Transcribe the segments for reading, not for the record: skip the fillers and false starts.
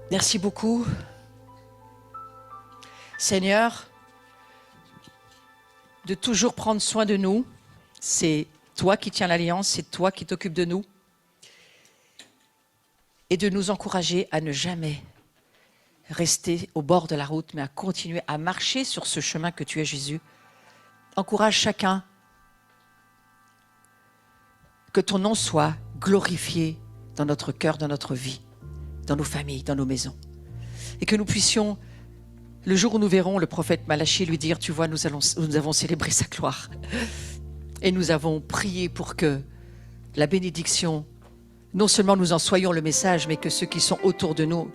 Merci beaucoup. Seigneur, de toujours prendre soin de nous. C'est toi qui tiens l'alliance, c'est toi qui t'occupes de nous. Et de nous encourager à ne jamais rester au bord de la route, mais à continuer à marcher sur ce chemin que tu es, Jésus. Encourage chacun. Que ton nom soit glorifié dans notre cœur, dans notre vie, dans nos familles, dans nos maisons. Et que nous puissions, le jour où nous verrons le prophète Malachi lui dire, tu vois, nous avons célébré sa gloire. Et nous avons prié pour que la bénédiction, non seulement nous en soyons le message, mais que ceux qui sont autour de nous,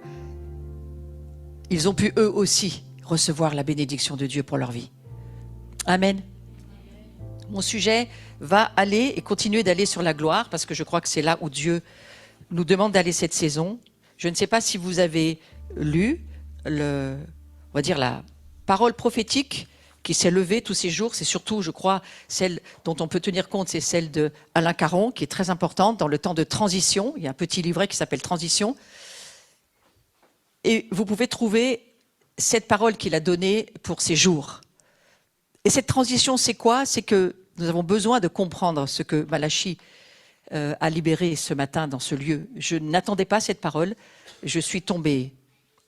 ils ont pu eux aussi recevoir la bénédiction de Dieu pour leur vie. Amen. Mon sujet va aller et continuer d'aller sur la gloire, parce que je crois que c'est là où Dieu nous demande d'aller cette saison. Je ne sais pas si vous avez lu on va dire la parole prophétique qui s'est levée tous ces jours. C'est surtout, je crois, celle dont on peut tenir compte, c'est celle d'Alain Caron, qui est très importante dans le temps de transition. Il y a un petit livret qui s'appelle Transition. Et vous pouvez trouver cette parole qu'il a donnée pour ces jours. Et cette transition, c'est quoi? C'est que nous avons besoin de comprendre ce que Malachi a libéré ce matin dans ce lieu. Je n'attendais pas cette parole. Je suis tombée,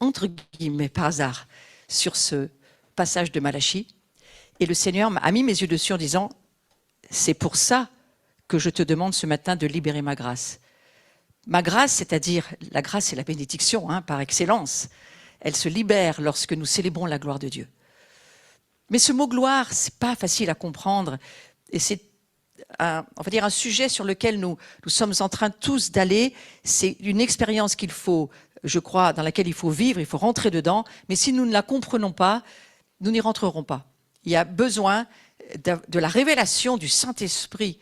entre guillemets, par hasard, sur ce passage de Malachi. Et le Seigneur a mis mes yeux dessus en disant, c'est pour ça que je te demande ce matin de libérer ma grâce. Ma grâce, c'est-à-dire, la grâce c'est la bénédiction, par excellence. Elle se libère lorsque nous célébrons la gloire de Dieu. Mais ce mot gloire, c'est pas facile à comprendre. Et c'est on va dire un sujet sur lequel nous sommes en train tous d'aller. C'est une expérience qu'il faut, je crois, dans laquelle il faut vivre, il faut rentrer dedans. Mais si nous ne la comprenons pas, nous n'y rentrerons pas. Il y a besoin de la révélation du Saint-Esprit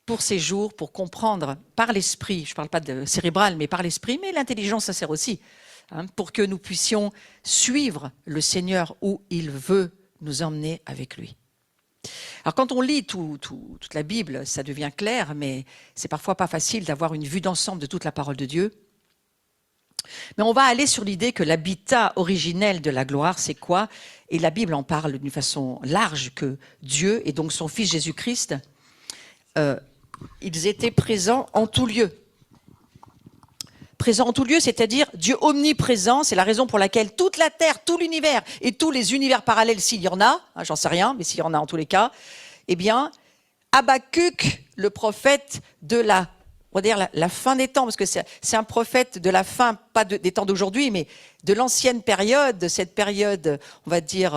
pour ces jours, pour comprendre par l'esprit, je ne parle pas de cérébral, mais par l'esprit, mais l'intelligence, ça sert aussi, pour que nous puissions suivre le Seigneur où il veut nous emmener avec lui. Alors quand on lit toute la Bible, ça devient clair, mais c'est parfois pas facile d'avoir une vue d'ensemble de toute la parole de Dieu. Mais on va aller sur l'idée que l'habitat originel de la gloire, c'est quoi? Et la Bible en parle d'une façon large, que Dieu et donc son Fils Jésus-Christ, ils étaient présents en tout lieu. Présent en tout lieu, c'est-à-dire Dieu omniprésent, c'est la raison pour laquelle toute la terre, tout l'univers et tous les univers parallèles, s'il y en a, j'en sais rien, mais s'il y en a en tous les cas, eh bien, Habakkuk, le prophète de on va dire la fin des temps, parce que c'est un prophète de la fin, pas des temps d'aujourd'hui, mais de l'ancienne période, de cette période, on va dire,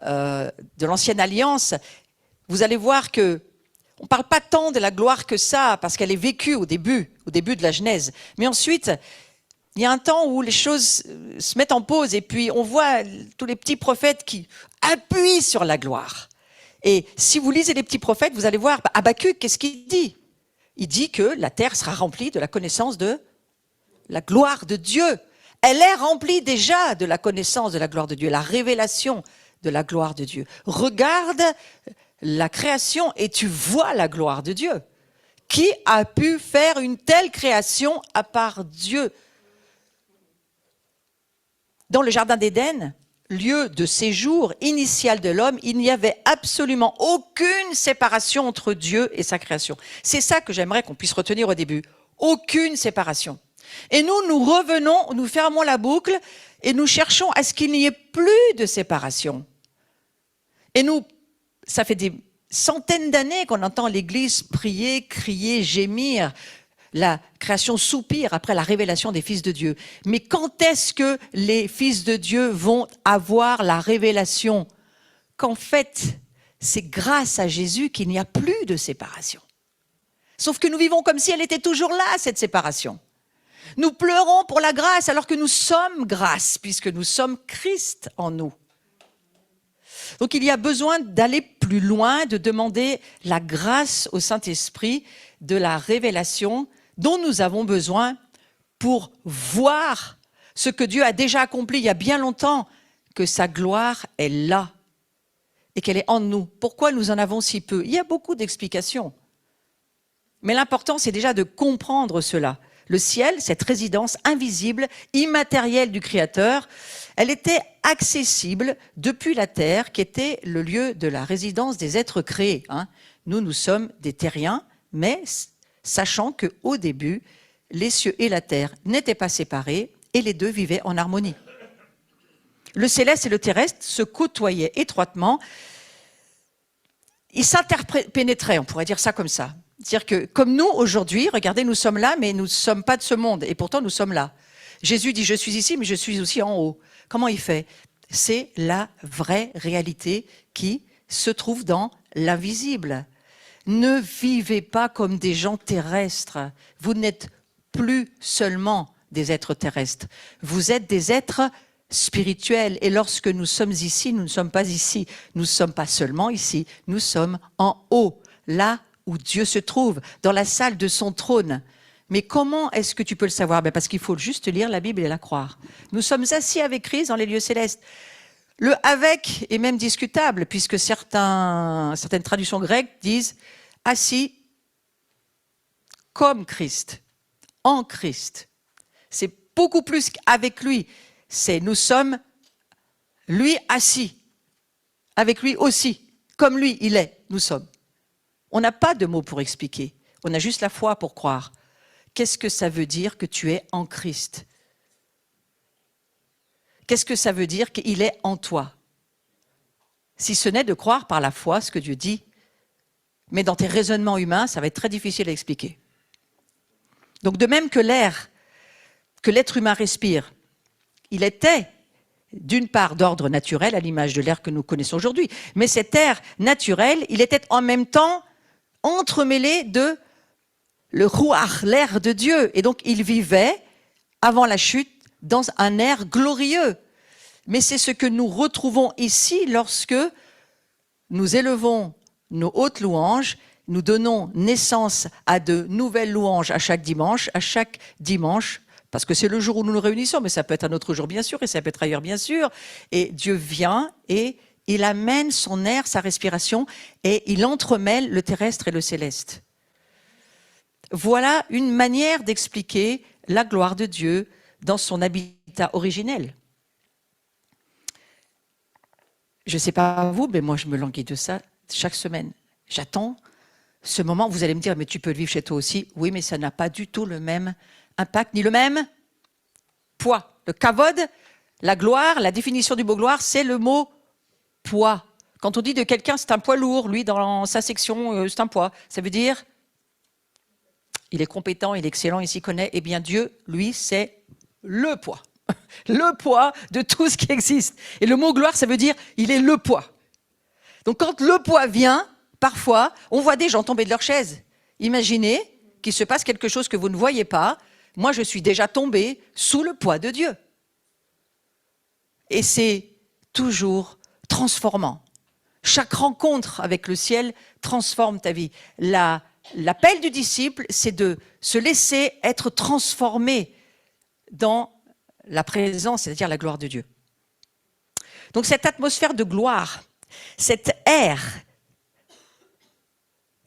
de l'ancienne alliance. Vous allez voir que on ne parle pas tant de la gloire que ça, parce qu'elle est vécue au début de la Genèse. Mais ensuite, il y a un temps où les choses se mettent en pause, et puis on voit tous les petits prophètes qui appuient sur la gloire. Et si vous lisez les petits prophètes, vous allez voir, Habakkuk, qu'est-ce qu'il dit? Il dit que la terre sera remplie de la connaissance de la gloire de Dieu. Elle est remplie déjà de la connaissance de la gloire de Dieu, la révélation de la gloire de Dieu. Regarde la création et tu vois la gloire de Dieu. Qui a pu faire une telle création à part Dieu? Dans le jardin d'Éden, lieu de séjour initial de l'homme, il n'y avait absolument aucune séparation entre Dieu et sa création. C'est ça que j'aimerais qu'on puisse retenir au début. Aucune séparation. Et nous revenons, nous fermons la boucle et nous cherchons à ce qu'il n'y ait plus de séparation. Et ça fait des centaines d'années qu'on entend l'Église prier, crier, gémir. La création soupire après la révélation des fils de Dieu. Mais quand est-ce que les fils de Dieu vont avoir la révélation? Qu'en fait, c'est grâce à Jésus qu'il n'y a plus de séparation. Sauf que nous vivons comme si elle était toujours là, cette séparation. Nous pleurons pour la grâce alors que nous sommes grâce, puisque nous sommes Christ en nous. Donc il y a besoin d'aller plus loin, de demander la grâce au Saint-Esprit de la révélation dont nous avons besoin pour voir ce que Dieu a déjà accompli il y a bien longtemps, que sa gloire est là et qu'elle est en nous. Pourquoi nous en avons si peu? Il y a beaucoup d'explications. Mais l'important, c'est déjà de comprendre cela. Le ciel, cette résidence invisible, immatérielle du Créateur, elle était accessible depuis la terre, qui était le lieu de la résidence des êtres créés. Nous sommes des terriens, mais sachant qu'au début, les cieux et la terre n'étaient pas séparés et les deux vivaient en harmonie. Le céleste et le terrestre se côtoyaient étroitement. Ils s'interpénétraient, on pourrait dire ça comme ça. C'est-à-dire que, comme nous, aujourd'hui, regardez, nous sommes là, mais nous ne sommes pas de ce monde, et pourtant nous sommes là. Jésus dit, je suis ici, mais je suis aussi en haut. Comment il fait? C'est la vraie réalité qui se trouve dans l'invisible. Ne vivez pas comme des gens terrestres. Vous n'êtes plus seulement des êtres terrestres. Vous êtes des êtres spirituels. Et lorsque nous sommes ici, nous ne sommes pas ici. Nous ne sommes pas seulement ici. Nous sommes en haut, là où Dieu se trouve, dans la salle de son trône. Mais comment est-ce que tu peux le savoir? Parce qu'il faut juste lire la Bible et la croire. Nous sommes assis avec Christ dans les lieux célestes. Le « avec » est même discutable, puisque certaines traductions grecques disent « assis comme Christ », en Christ. C'est beaucoup plus qu'avec lui. C'est nous sommes lui assis, avec lui aussi, comme lui il est, nous sommes. On n'a pas de mots pour expliquer, on a juste la foi pour croire. Qu'est-ce que ça veut dire que tu es en Christ? Qu'est-ce que ça veut dire qu'il est en toi? Si ce n'est de croire par la foi ce que Dieu dit. Mais dans tes raisonnements humains, ça va être très difficile à expliquer. Donc de même que l'air que l'être humain respire, il était d'une part d'ordre naturel, à l'image de l'air que nous connaissons aujourd'hui, mais cet air naturel, il était en même temps entremêlé de le ruach, l'air de Dieu. Et donc il vivait, avant la chute, dans un air glorieux. Mais c'est ce que nous retrouvons ici lorsque nous élevons nos hautes louanges, nous donnons naissance à de nouvelles louanges à chaque dimanche, parce que c'est le jour où nous nous réunissons, mais ça peut être un autre jour bien sûr, et ça peut être ailleurs bien sûr. Et Dieu vient et il amène son air, sa respiration, et il entremêle le terrestre et le céleste. Voilà une manière d'expliquer la gloire de Dieu dans son habitat originel. Je ne sais pas vous, mais moi je me languis de ça chaque semaine. J'attends ce moment, vous allez me dire, mais tu peux le vivre chez toi aussi. Oui, mais ça n'a pas du tout le même impact, ni le même poids. Le kavod, la gloire, la définition du mot gloire, c'est le mot poids. Quand on dit de quelqu'un, c'est un poids lourd, lui, dans sa section, c'est un poids. Ça veut dire, il est compétent, il est excellent, il s'y connaît. Eh bien, Dieu, lui, c'est le poids. Le poids de tout ce qui existe. Et le mot gloire, ça veut dire, il est le poids. Donc, quand le poids vient, parfois, on voit des gens tomber de leur chaise. Imaginez qu'il se passe quelque chose que vous ne voyez pas. Moi, je suis déjà tombée sous le poids de Dieu. Et c'est toujours transformant. Chaque rencontre avec le ciel transforme ta vie. L'appel du disciple, c'est de se laisser être transformé dans la présence, c'est-à-dire la gloire de Dieu. Donc cette atmosphère de gloire, cet air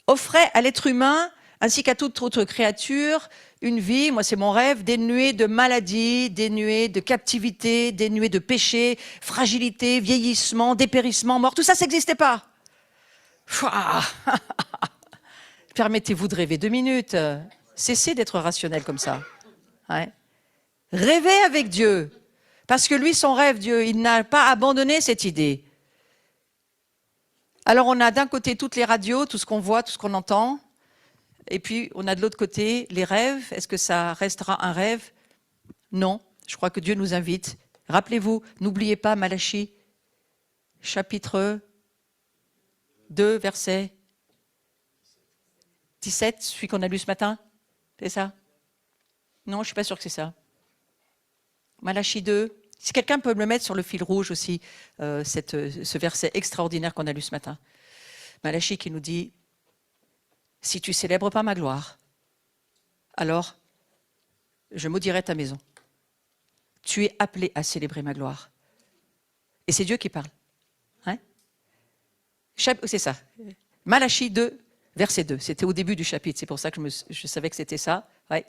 offrait à l'être humain, ainsi qu'à toute autre créature, une vie, moi c'est mon rêve, dénuée de maladies, dénuée de captivité, dénuée de péché, fragilité, vieillissement, dépérissement, mort, tout ça, ça n'existait pas. Permettez-vous de rêver 2 minutes, cessez d'être rationnel comme ça. Ouais. Rêvez avec Dieu, parce que lui, son rêve, Dieu, il n'a pas abandonné cette idée. Alors on a d'un côté toutes les radios, tout ce qu'on voit, tout ce qu'on entend, et puis on a de l'autre côté les rêves. Est-ce que ça restera un rêve? Non, je crois que Dieu nous invite. Rappelez-vous, n'oubliez pas Malachie, chapitre 2, verset 17, celui qu'on a lu ce matin. C'est ça? Non, je ne suis pas sûre que c'est ça. Malachie 2. Si quelqu'un peut me le mettre sur le fil rouge aussi, ce verset extraordinaire qu'on a lu ce matin. Malachie qui nous dit, si tu ne célèbres pas ma gloire, alors je maudirai ta maison. Tu es appelé à célébrer ma gloire. Et c'est Dieu qui parle. Hein? C'est ça. Malachie 2, verset 2. C'était au début du chapitre, c'est pour ça que je savais que c'était ça. Ouais.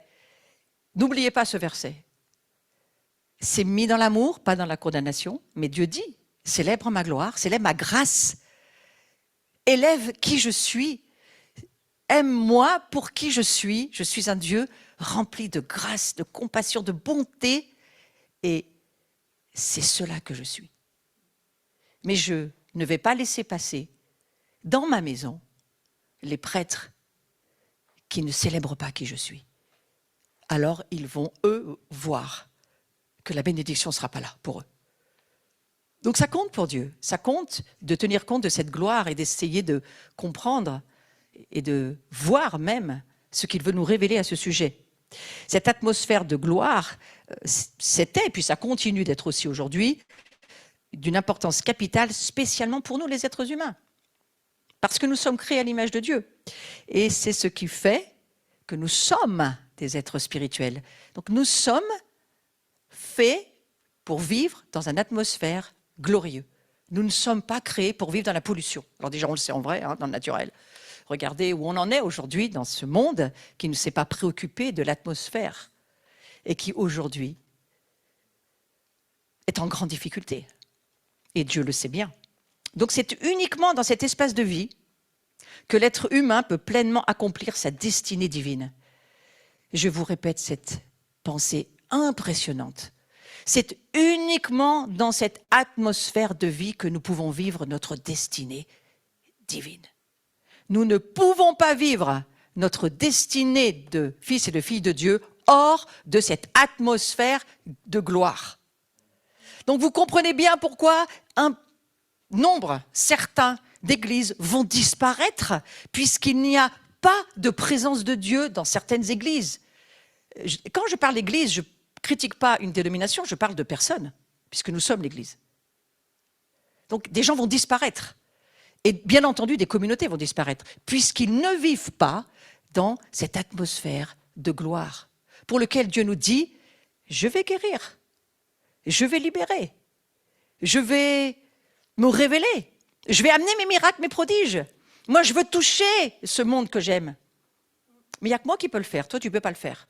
N'oubliez pas ce verset. C'est mis dans l'amour, pas dans la condamnation, mais Dieu dit, célèbre ma gloire, célèbre ma grâce, élève qui je suis, aime-moi pour qui je suis un Dieu rempli de grâce, de compassion, de bonté, et c'est cela que je suis. Mais je ne vais pas laisser passer dans ma maison les prêtres qui ne célèbrent pas qui je suis. Alors ils vont, eux, voir que la bénédiction ne sera pas là pour eux. Donc ça compte pour Dieu, ça compte de tenir compte de cette gloire et d'essayer de comprendre et de voir même ce qu'il veut nous révéler à ce sujet. Cette atmosphère de gloire, c'était, puis ça continue d'être aussi aujourd'hui, d'une importance capitale, spécialement pour nous les êtres humains, parce que nous sommes créés à l'image de Dieu. Et c'est ce qui fait que nous sommes des êtres spirituels. Donc nous sommes faits pour vivre dans une atmosphère glorieuse. Nous ne sommes pas créés pour vivre dans la pollution. Alors déjà, on le sait en vrai, dans le naturel. Regardez où on en est aujourd'hui dans ce monde qui ne s'est pas préoccupé de l'atmosphère et qui aujourd'hui est en grande difficulté. Et Dieu le sait bien. Donc c'est uniquement dans cet espace de vie que l'être humain peut pleinement accomplir sa destinée divine. Je vous répète cette pensée impressionnante. C'est uniquement dans cette atmosphère de vie que nous pouvons vivre notre destinée divine. Nous ne pouvons pas vivre notre destinée de fils et de filles de Dieu hors de cette atmosphère de gloire. Donc vous comprenez bien pourquoi un nombre certain d'églises vont disparaître puisqu'il n'y a pas de présence de Dieu dans certaines églises. Quand je parle d'église, je ne critique pas une dénomination, je parle de personnes, puisque nous sommes l'église. Donc des gens vont disparaître. Et bien entendu, des communautés vont disparaître, puisqu'ils ne vivent pas dans cette atmosphère de gloire, pour lequel Dieu nous dit, je vais guérir, je vais libérer, je vais me révéler, je vais amener mes miracles, mes prodiges. Moi, je veux toucher ce monde que j'aime. Mais il n'y a que moi qui peux le faire, toi, tu ne peux pas le faire.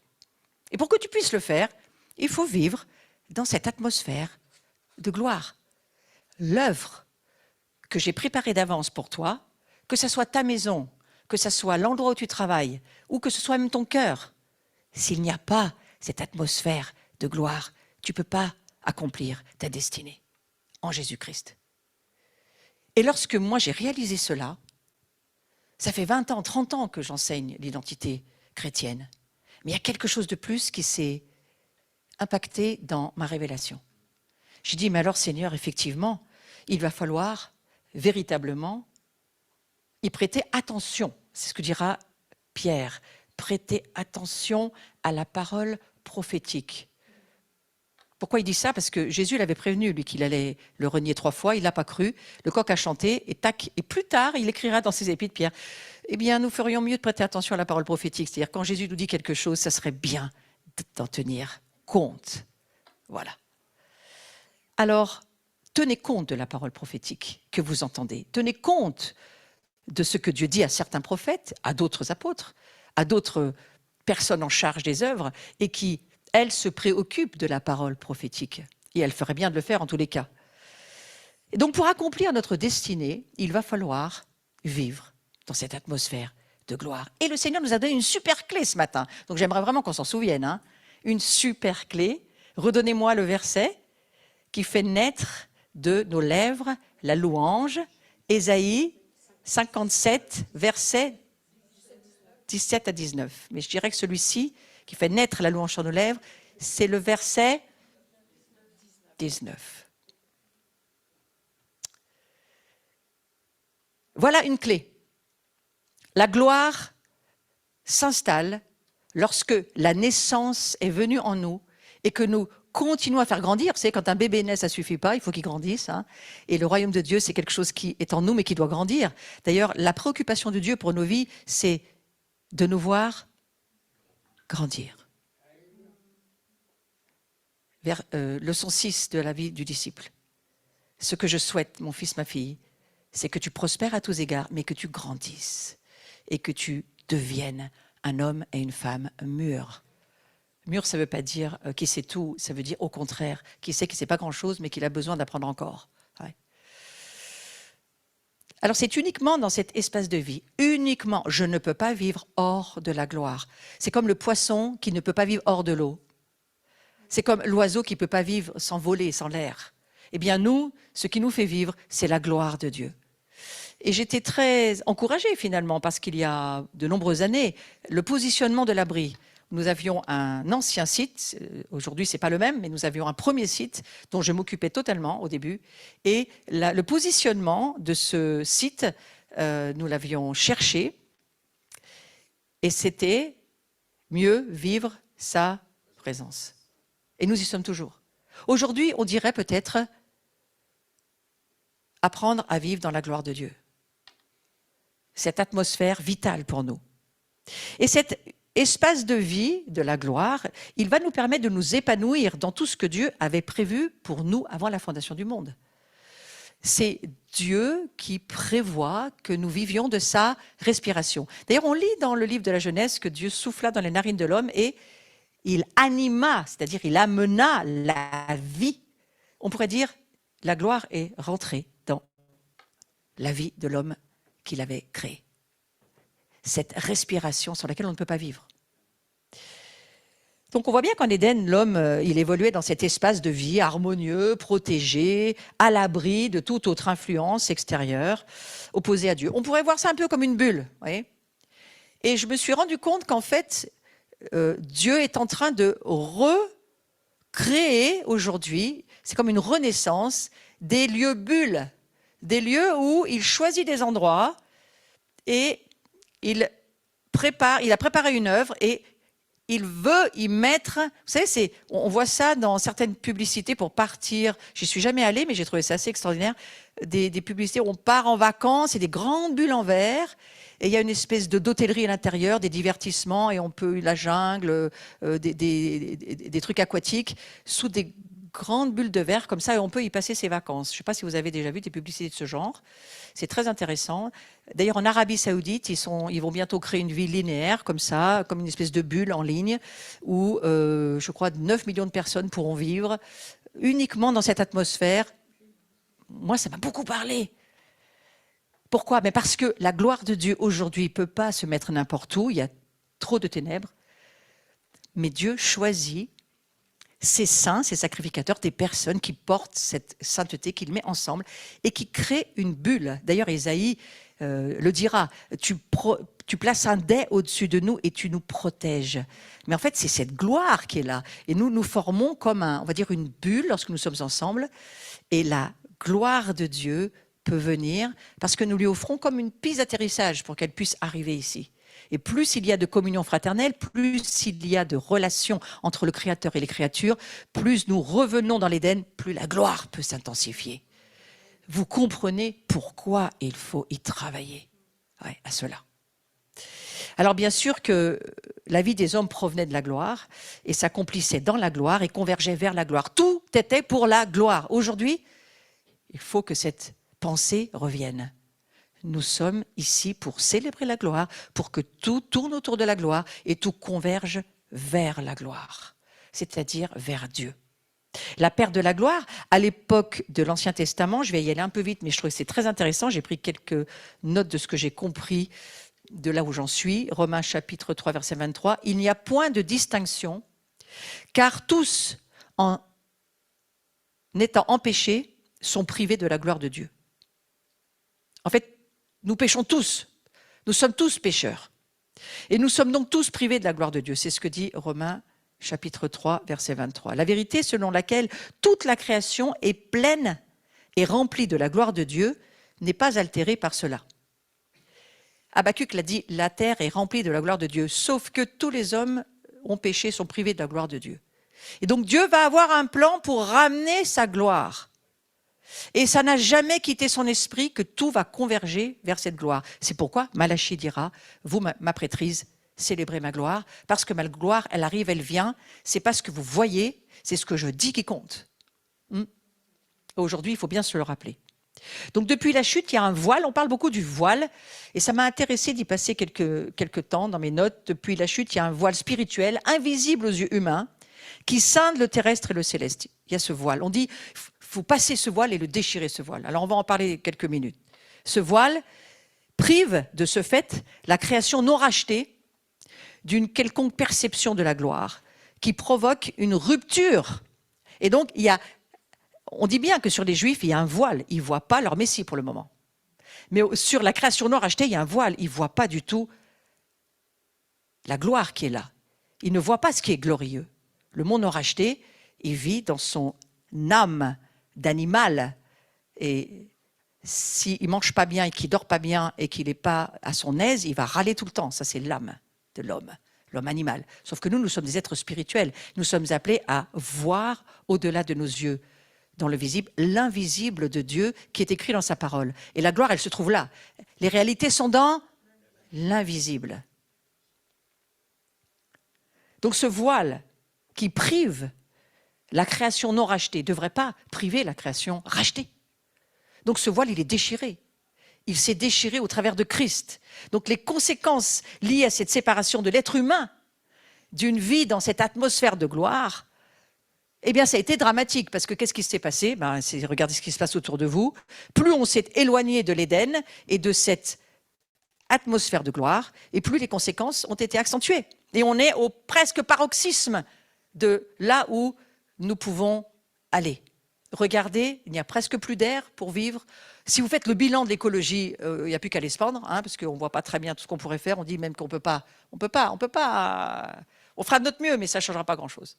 Et pour que tu puisses le faire, il faut vivre dans cette atmosphère de gloire. L'œuvre que j'ai préparée d'avance pour toi, que ce soit ta maison, que ce soit l'endroit où tu travailles, ou que ce soit même ton cœur, s'il n'y a pas cette atmosphère de gloire, tu ne peux pas accomplir ta destinée en Jésus-Christ. Et lorsque moi j'ai réalisé cela, ça fait 20 ans, 30 ans que j'enseigne l'identité chrétienne, mais il y a quelque chose de plus qui s'est impacté dans ma révélation. J'ai dit, mais alors Seigneur, effectivement, il va falloir véritablement y prêter attention. C'est ce que dira Pierre, prêter attention à la parole prophétique. Pourquoi il dit ça? Parce que Jésus l'avait prévenu, lui, qu'il allait le renier 3 fois, il n'a pas cru, le coq a chanté, et tac, et plus tard, il écrira dans ses épîtres, Pierre, eh bien, nous ferions mieux de prêter attention à la parole prophétique, c'est-à-dire quand Jésus nous dit quelque chose, ça serait bien d'en tenir compte. Voilà. Alors, tenez compte de la parole prophétique que vous entendez, tenez compte de ce que Dieu dit à certains prophètes, à d'autres apôtres, à d'autres personnes en charge des œuvres, et qui, elles, se préoccupent de la parole prophétique. Et elles feraient bien de le faire en tous les cas. Et donc, pour accomplir notre destinée, il va falloir vivre dans cette atmosphère de gloire. Et le Seigneur nous a donné une super clé ce matin. Donc, j'aimerais vraiment qu'on s'en souvienne. Hein. Une super clé. Redonnez-moi le verset qui fait naître de nos lèvres la louange. Ésaïe 57, versets 17 à 19. Mais je dirais que celui-ci, qui fait naître la louange sur nos lèvres, c'est le verset 19. Voilà une clé. La gloire s'installe lorsque la naissance est venue en nous et que nous continuons à faire grandir. Vous savez, quand un bébé naît, ça ne suffit pas, il faut qu'il grandisse. Hein. Et le royaume de Dieu, c'est quelque chose qui est en nous, mais qui doit grandir. D'ailleurs, la préoccupation de Dieu pour nos vies, c'est de nous grandir. Leçon 6 de la vie du disciple. Ce que je souhaite, mon fils, ma fille, c'est que tu prospères à tous égards, mais que tu grandisses et que tu deviennes un homme et une femme mûrs Mûr, ça ne veut pas dire qui sait tout, ça veut dire au contraire, qui sait qu'il ne sait pas grand-chose, mais qu'il a besoin d'apprendre encore. Ouais. Alors c'est uniquement dans cet espace de vie, uniquement, je ne peux pas vivre hors de la gloire. C'est comme le poisson qui ne peut pas vivre hors de l'eau. C'est comme l'oiseau qui ne peut pas vivre sans voler, sans l'air. Eh bien nous, ce qui nous fait vivre, c'est la gloire de Dieu. Et j'étais très encouragée finalement, parce qu'il y a de nombreuses années, le positionnement de l'abri. Nous avions un ancien site, aujourd'hui ce n'est pas le même, mais nous avions un premier site dont je m'occupais totalement au début. Et le positionnement de ce site, nous l'avions cherché, et c'était mieux vivre sa présence. Et nous y sommes toujours. Aujourd'hui, on dirait peut-être apprendre à vivre dans la gloire de Dieu. Cette atmosphère vitale pour nous. Et cet espace de vie de la gloire, il va nous permettre de nous épanouir dans tout ce que Dieu avait prévu pour nous avant la fondation du monde. C'est Dieu qui prévoit que nous vivions de sa respiration. D'ailleurs, on lit dans le livre de la Genèse que Dieu souffla dans les narines de l'homme et il anima, c'est-à-dire il amena la vie. On pourrait dire, la gloire est rentrée dans la vie de l'homme qu'il avait créé. Cette respiration sans laquelle on ne peut pas vivre. Donc on voit bien qu'en Éden, l'homme, il évoluait dans cet espace de vie harmonieux, protégé, à l'abri de toute autre influence extérieure, opposée à Dieu. On pourrait voir ça un peu comme une bulle. Vous voyez ? Et je me suis rendu compte qu'en fait, Dieu est en train de recréer aujourd'hui, c'est comme une renaissance, des lieux bulles, des lieux où il choisit des endroits et il a préparé une œuvre et il veut y mettre, vous savez, on voit ça dans certaines publicités pour partir, j'y suis jamais allée, mais j'ai trouvé ça assez extraordinaire, des publicités où on part en vacances, et des grandes bulles en verre, et il y a une espèce d'hôtellerie à l'intérieur, des divertissements, et on peut, la jungle, des trucs aquatiques, sous des grandes bulles de verre comme ça, et on peut y passer ses vacances. Je ne sais pas si vous avez déjà vu des publicités de ce genre. C'est très intéressant. D'ailleurs, en Arabie Saoudite, ils vont bientôt créer une vie linéaire, comme ça, comme une espèce de bulle en ligne, où, je crois, 9 millions de personnes pourront vivre uniquement dans cette atmosphère. Moi, ça m'a beaucoup parlé. Pourquoi ? Mais parce que la gloire de Dieu, aujourd'hui, ne peut pas se mettre n'importe où. Il y a trop de ténèbres. Mais Dieu choisit ces saints, ces sacrificateurs, des personnes qui portent cette sainteté, qu'il met ensemble et qui créent une bulle. D'ailleurs, Ésaïe le dira, tu places un dais au-dessus de nous et tu nous protèges. Mais en fait, c'est cette gloire qui est là. Et nous formons comme on va dire une bulle lorsque nous sommes ensemble. Et la gloire de Dieu peut venir parce que nous lui offrons comme une piste d'atterrissage pour qu'elle puisse arriver ici. Et plus il y a de communion fraternelle, plus il y a de relations entre le Créateur et les créatures, plus nous revenons dans l'Éden, plus la gloire peut s'intensifier. Vous comprenez pourquoi il faut y travailler à cela. Alors bien sûr que la vie des hommes provenait de la gloire et s'accomplissait dans la gloire et convergeait vers la gloire. Tout était pour la gloire. Aujourd'hui, il faut que cette pensée revienne. Nous sommes ici pour célébrer la gloire, pour que tout tourne autour de la gloire et tout converge vers la gloire, c'est-à-dire vers Dieu. La perte de la gloire, à l'époque de l'Ancien Testament, je vais y aller un peu vite, mais je trouve que c'est très intéressant, j'ai pris quelques notes de ce que j'ai compris de là où j'en suis. Romains chapitre 3, verset 23, « Il n'y a point de distinction, car tous, en étant empêchés, sont privés de la gloire de Dieu. » En fait, nous péchons tous. Nous sommes tous pécheurs. Et nous sommes donc tous privés de la gloire de Dieu. C'est ce que dit Romains chapitre 3, verset 23. La vérité selon laquelle toute la création est pleine et remplie de la gloire de Dieu n'est pas altérée par cela. Habakkuk l'a dit, la terre est remplie de la gloire de Dieu, sauf que tous les hommes ont péché, sont privés de la gloire de Dieu. Et donc Dieu va avoir un plan pour ramener sa gloire. Et ça n'a jamais quitté son esprit que tout va converger vers cette gloire. C'est pourquoi Malachie dira, vous, ma prêtrise, célébrez ma gloire, parce que ma gloire, elle arrive, elle vient. C'est pas ce que vous voyez, c'est ce que je dis qui compte. Aujourd'hui, il faut bien se le rappeler. Donc depuis la chute, il y a un voile, on parle beaucoup du voile, et ça m'a intéressé d'y passer quelques temps dans mes notes. Depuis la chute, il y a un voile spirituel, invisible aux yeux humains, qui scinde le terrestre et le céleste. Il y a ce voile. On dit, il faut passer ce voile et le déchirer, ce voile. Alors on va en parler quelques minutes. Ce voile prive, de ce fait, la création non rachetée d'une quelconque perception de la gloire, qui provoque une rupture. Et donc, on dit bien que sur les Juifs, il y a un voile. Ils ne voient pas leur Messie pour le moment. Mais sur la création non rachetée, il y a un voile. Ils ne voient pas du tout la gloire qui est là. Ils ne voient pas ce qui est glorieux. Le monde non racheté, il vit dans son âme d'animal. Et s'il ne mange pas bien et qu'il ne dort pas bien et qu'il n'est pas à son aise, il va râler tout le temps. Ça, c'est l'âme de l'homme, l'homme animal. Sauf que nous sommes des êtres spirituels. Nous sommes appelés à voir au-delà de nos yeux, dans le visible, l'invisible de Dieu qui est écrit dans sa parole. Et la gloire, elle se trouve là. Les réalités sont dans l'invisible. Donc ce voile qui prive la création non rachetée ne devrait pas priver la création rachetée. Donc ce voile, il est déchiré. Il s'est déchiré au travers de Christ. Donc les conséquences liées à cette séparation de l'être humain d'une vie dans cette atmosphère de gloire, eh bien, ça a été dramatique, parce que qu'est-ce qui s'est passé ? Regardez ce qui se passe autour de vous. Plus on s'est éloigné de l'Éden et de cette atmosphère de gloire, et plus les conséquences ont été accentuées. Et on est au presque paroxysme de là où nous pouvons aller. Regardez, il n'y a presque plus d'air pour vivre. Si vous faites le bilan de l'écologie, il n'y a plus qu'à aller se pendre, parce qu'on ne voit pas très bien tout ce qu'on pourrait faire. On dit même qu'on ne peut pas. On fera de notre mieux, mais ça ne changera pas grand-chose.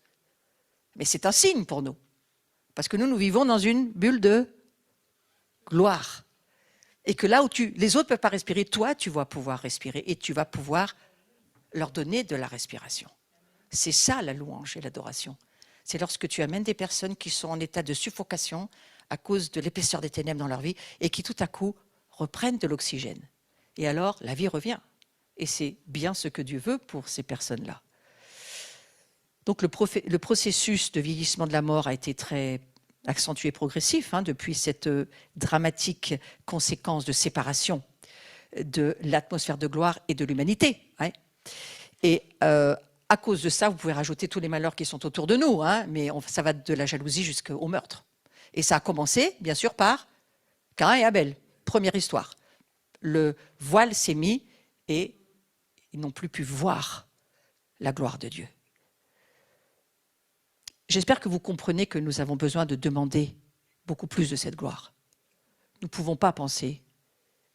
Mais c'est un signe pour nous, parce que nous vivons dans une bulle de gloire. Et que là où les autres ne peuvent pas respirer, toi, tu vas pouvoir respirer et tu vas pouvoir leur donner de la respiration. C'est ça la louange et l'adoration. C'est lorsque tu amènes des personnes qui sont en état de suffocation à cause de l'épaisseur des ténèbres dans leur vie et qui tout à coup reprennent de l'oxygène. Et alors, la vie revient. Et c'est bien ce que Dieu veut pour ces personnes-là. Donc le processus de vieillissement de la mort a été très accentué et progressif depuis cette dramatique conséquence de séparation de l'atmosphère de gloire et de l'humanité. Et à cause de ça, vous pouvez rajouter tous les malheurs qui sont autour de nous, mais ça va de la jalousie jusqu'au meurtre. Et ça a commencé, bien sûr, par Caïn et Abel. Première histoire. Le voile s'est mis et ils n'ont plus pu voir la gloire de Dieu. J'espère que vous comprenez que nous avons besoin de demander beaucoup plus de cette gloire. Nous ne pouvons pas penser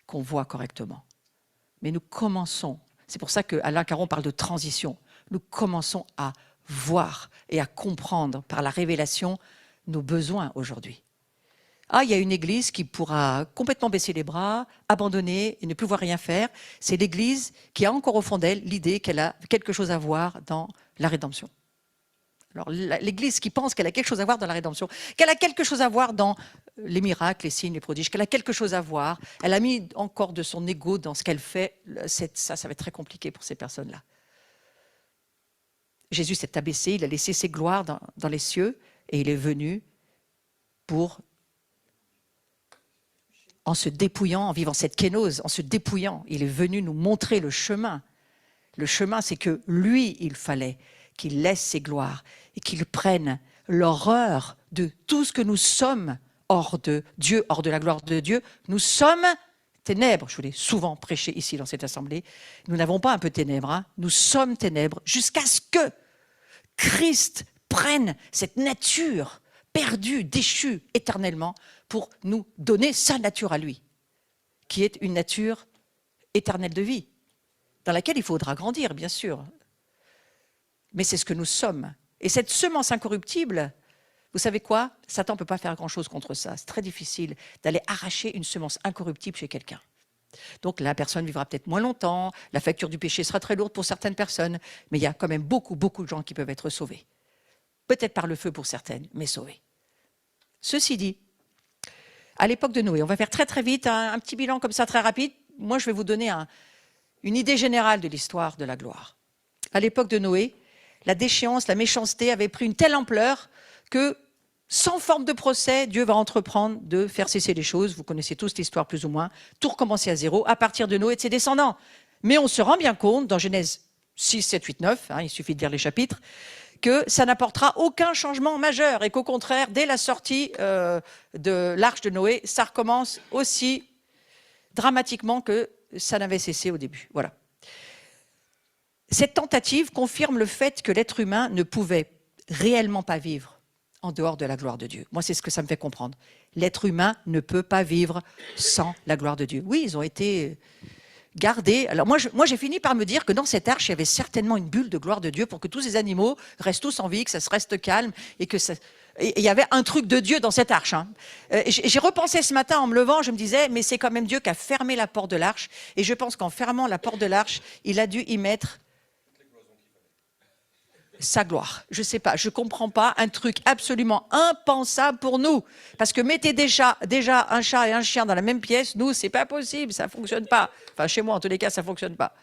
qu'on voit correctement. Mais nous commençons, c'est pour ça qu'Alain Caron parle de transition, nous commençons à voir et à comprendre par la révélation nos besoins aujourd'hui. Il y a une église qui pourra complètement baisser les bras, abandonner et ne plus voir rien faire. C'est l'église qui a encore au fond d'elle l'idée qu'elle a quelque chose à voir dans la rédemption. Alors, l'Église qui pense qu'elle a quelque chose à voir dans la rédemption, qu'elle a quelque chose à voir dans les miracles, les signes, les prodiges, qu'elle a quelque chose à voir, elle a mis encore de son ego dans ce qu'elle fait, ça va être très compliqué pour ces personnes-là. Jésus s'est abaissé, il a laissé ses gloires dans les cieux et il est venu en se dépouillant, en vivant cette kénose, en se dépouillant, il est venu nous montrer le chemin. Le chemin, c'est que lui, il fallait qu'il laisse ses gloires et qu'il prenne l'horreur de tout ce que nous sommes hors de Dieu, hors de la gloire de Dieu. Nous sommes ténèbres. Je vous l'ai souvent prêché ici dans cette assemblée. Nous n'avons pas un peu ténèbres, nous sommes ténèbres jusqu'à ce que Christ prenne cette nature perdue, déchue éternellement pour nous donner sa nature à lui, qui est une nature éternelle de vie, dans laquelle il faudra grandir, bien sûr. Mais c'est ce que nous sommes. Et cette semence incorruptible, vous savez quoi ? Satan ne peut pas faire grand-chose contre ça. C'est très difficile d'aller arracher une semence incorruptible chez quelqu'un. Donc la personne vivra peut-être moins longtemps, la facture du péché sera très lourde pour certaines personnes, mais il y a quand même beaucoup de gens qui peuvent être sauvés. Peut-être par le feu pour certaines, mais sauvés. Ceci dit, à l'époque de Noé, on va faire très très vite un petit bilan comme ça très rapide. Moi, je vais vous donner une idée générale de l'histoire de la gloire. À l'époque de Noé, la déchéance, la méchanceté avait pris une telle ampleur que sans forme de procès, Dieu va entreprendre de faire cesser les choses. Vous connaissez tous l'histoire plus ou moins. Tout recommencer à zéro à partir de Noé et de ses descendants. Mais on se rend bien compte, dans Genèse 6, 7, 8, 9, il suffit de lire les chapitres, que ça n'apportera aucun changement majeur et qu'au contraire, dès la sortie de l'arche de Noé, ça recommence aussi dramatiquement que ça n'avait cessé au début. Voilà. Cette tentative confirme le fait que l'être humain ne pouvait réellement pas vivre en dehors de la gloire de Dieu. Moi, c'est ce que ça me fait comprendre. L'être humain ne peut pas vivre sans la gloire de Dieu. Oui, ils ont été gardés. Alors moi, j'ai fini par me dire que dans cette arche, il y avait certainement une bulle de gloire de Dieu pour que tous ces animaux restent tous en vie, que ça se reste calme et que ça... Et il y avait un truc de Dieu dans cette arche. J'ai repensé ce matin en me levant, je me disais, mais c'est quand même Dieu qui a fermé la porte de l'arche. Et je pense qu'en fermant la porte de l'arche, il a dû y mettre sa gloire. Je ne sais pas, je ne comprends pas, un truc absolument impensable pour nous. Parce que mettez déjà un chat et un chien dans la même pièce, nous, ce n'est pas possible, ça ne fonctionne pas. Enfin, chez moi, en tous les cas, ça ne fonctionne pas.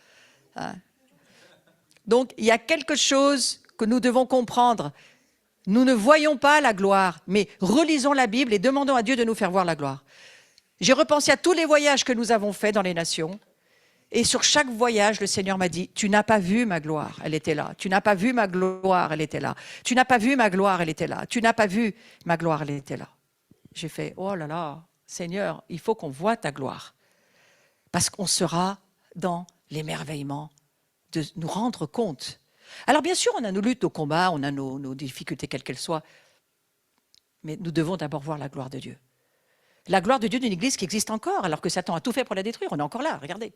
Donc, il y a quelque chose que nous devons comprendre. Nous ne voyons pas la gloire, mais relisons la Bible et demandons à Dieu de nous faire voir la gloire. J'ai repensé à tous les voyages que nous avons faits dans les nations. Et sur chaque voyage, le Seigneur m'a dit, tu n'as pas vu ma gloire, elle était là. Tu n'as pas vu ma gloire, elle était là. Tu n'as pas vu ma gloire, elle était là. Tu n'as pas vu ma gloire, elle était là. J'ai fait, oh là là, Seigneur, il faut qu'on voie ta gloire. Parce qu'on sera dans l'émerveillement de nous rendre compte. Alors bien sûr, on a nos luttes, nos combats, on a nos difficultés, quelles qu'elles soient. Mais nous devons d'abord voir la gloire de Dieu. La gloire de Dieu d'une église qui existe encore, alors que Satan a tout fait pour la détruire. On est encore là, regardez.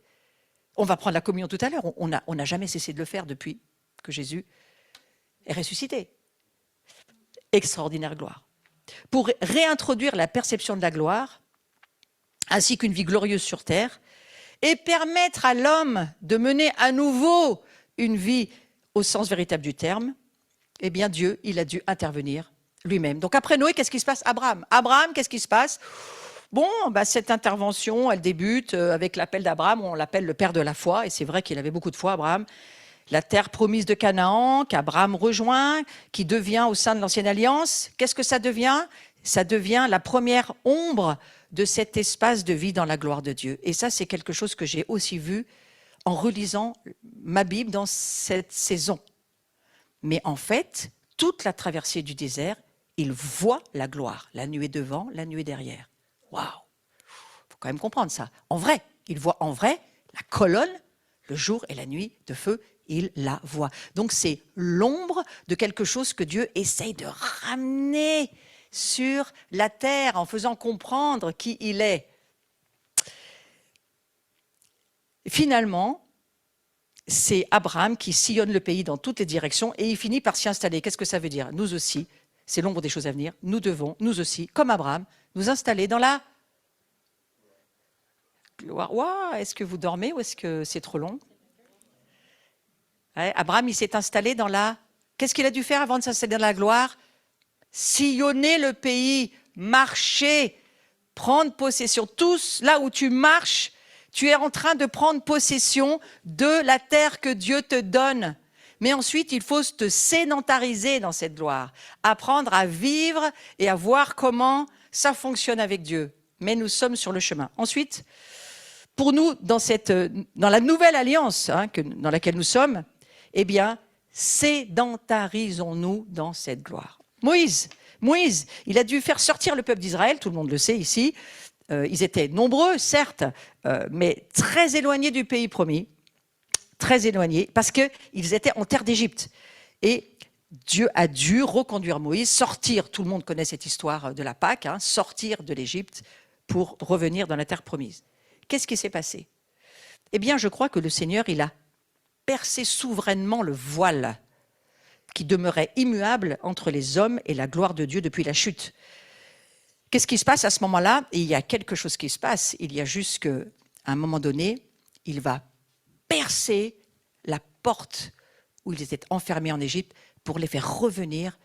On va prendre la communion tout à l'heure. On n'a jamais cessé de le faire depuis que Jésus est ressuscité. Extraordinaire gloire. Pour réintroduire la perception de la gloire, ainsi qu'une vie glorieuse sur terre, et permettre à l'homme de mener à nouveau une vie au sens véritable du terme, eh bien Dieu, il a dû intervenir lui-même. Donc après Noé, qu'est-ce qui se passe? Abraham, qu'est-ce qui se passe? Bon, cette intervention, elle débute avec l'appel d'Abraham, on l'appelle le père de la foi, et c'est vrai qu'il avait beaucoup de foi, Abraham. La terre promise de Canaan, qu'Abraham rejoint, qui devient au sein de l'Ancienne Alliance. Qu'est-ce que ça devient? Ça devient la première ombre de cet espace de vie dans la gloire de Dieu. Et ça, c'est quelque chose que j'ai aussi vu en relisant ma Bible dans cette saison. Mais en fait, toute la traversée du désert, il voit la gloire, la nuée devant, la nuée derrière. Waouh! Il faut quand même comprendre ça. En vrai, il voit en vrai la colonne, le jour et la nuit de feu, il la voit. Donc c'est l'ombre de quelque chose que Dieu essaye de ramener sur la terre en faisant comprendre qui il est. Finalement, c'est Abraham qui sillonne le pays dans toutes les directions et il finit par s'y installer. Qu'est-ce que ça veut dire? Nous aussi, c'est l'ombre des choses à venir, nous devons, nous aussi, comme Abraham, nous installer dans la gloire. Wow, est-ce que vous dormez ou est-ce que c'est trop long? Abraham, il s'est installé dans la... Qu'est-ce qu'il a dû faire avant de s'installer dans la gloire? Sillonner le pays, marcher, prendre possession. Tous, là où tu marches, tu es en train de prendre possession de la terre que Dieu te donne. Mais ensuite, il faut te sédentariser dans cette gloire, apprendre à vivre et à voir comment ça fonctionne avec Dieu. Mais nous sommes sur le chemin. Ensuite, pour nous, dans la nouvelle alliance dans laquelle nous sommes, eh bien, sédentarisons-nous dans cette gloire. Moïse, il a dû faire sortir le peuple d'Israël, tout le monde le sait ici. Ils étaient nombreux, certes, mais très éloignés du pays promis, très éloignés, parce qu'ils étaient en terre d'Égypte. Et Dieu a dû reconduire Moïse, sortir, tout le monde connaît cette histoire de la Pâque, sortir de l'Égypte pour revenir dans la terre promise. Qu'est-ce qui s'est passé? Eh bien, je crois que le Seigneur, il a percé souverainement le voile qui demeurait immuable entre les hommes et la gloire de Dieu depuis la chute. Qu'est-ce qui se passe à ce moment-là? Et il y a quelque chose qui se passe. Il y a juste qu'à un moment donné, il va percer la porte où ils étaient enfermés en Égypte pour les faire revenir,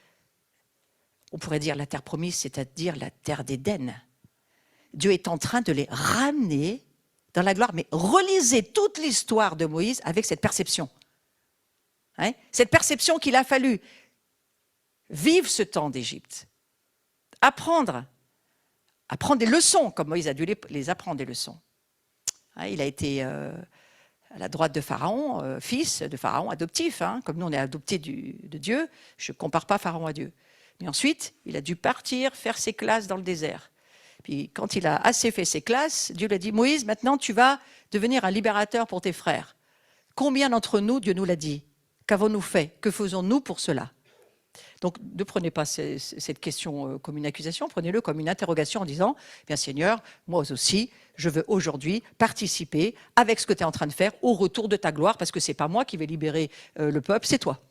on pourrait dire la terre promise, c'est-à-dire la terre d'Éden. Dieu est en train de les ramener dans la gloire. Mais relisez toute l'histoire de Moïse avec cette perception. Cette perception qu'il a fallu vivre ce temps d'Égypte. apprendre des leçons, comme Moïse a dû les apprendre des leçons. Hein, il a été à la droite de Pharaon, fils de Pharaon adoptif, hein, comme nous on est adoptés de Dieu, je ne compare pas Pharaon à Dieu. Mais ensuite, il a dû partir faire ses classes dans le désert. Puis quand il a assez fait ses classes, Dieu lui a dit, Moïse, maintenant tu vas devenir un libérateur pour tes frères. Combien d'entre nous, Dieu nous l'a dit? Qu'avons-nous fait? Que faisons-nous pour cela? Donc ne prenez pas cette question comme une accusation, prenez-le comme une interrogation en disant, bien Seigneur, moi aussi, je veux aujourd'hui participer avec ce que tu es en train de faire au retour de ta gloire, parce que ce n'est pas moi qui vais libérer le peuple, c'est toi.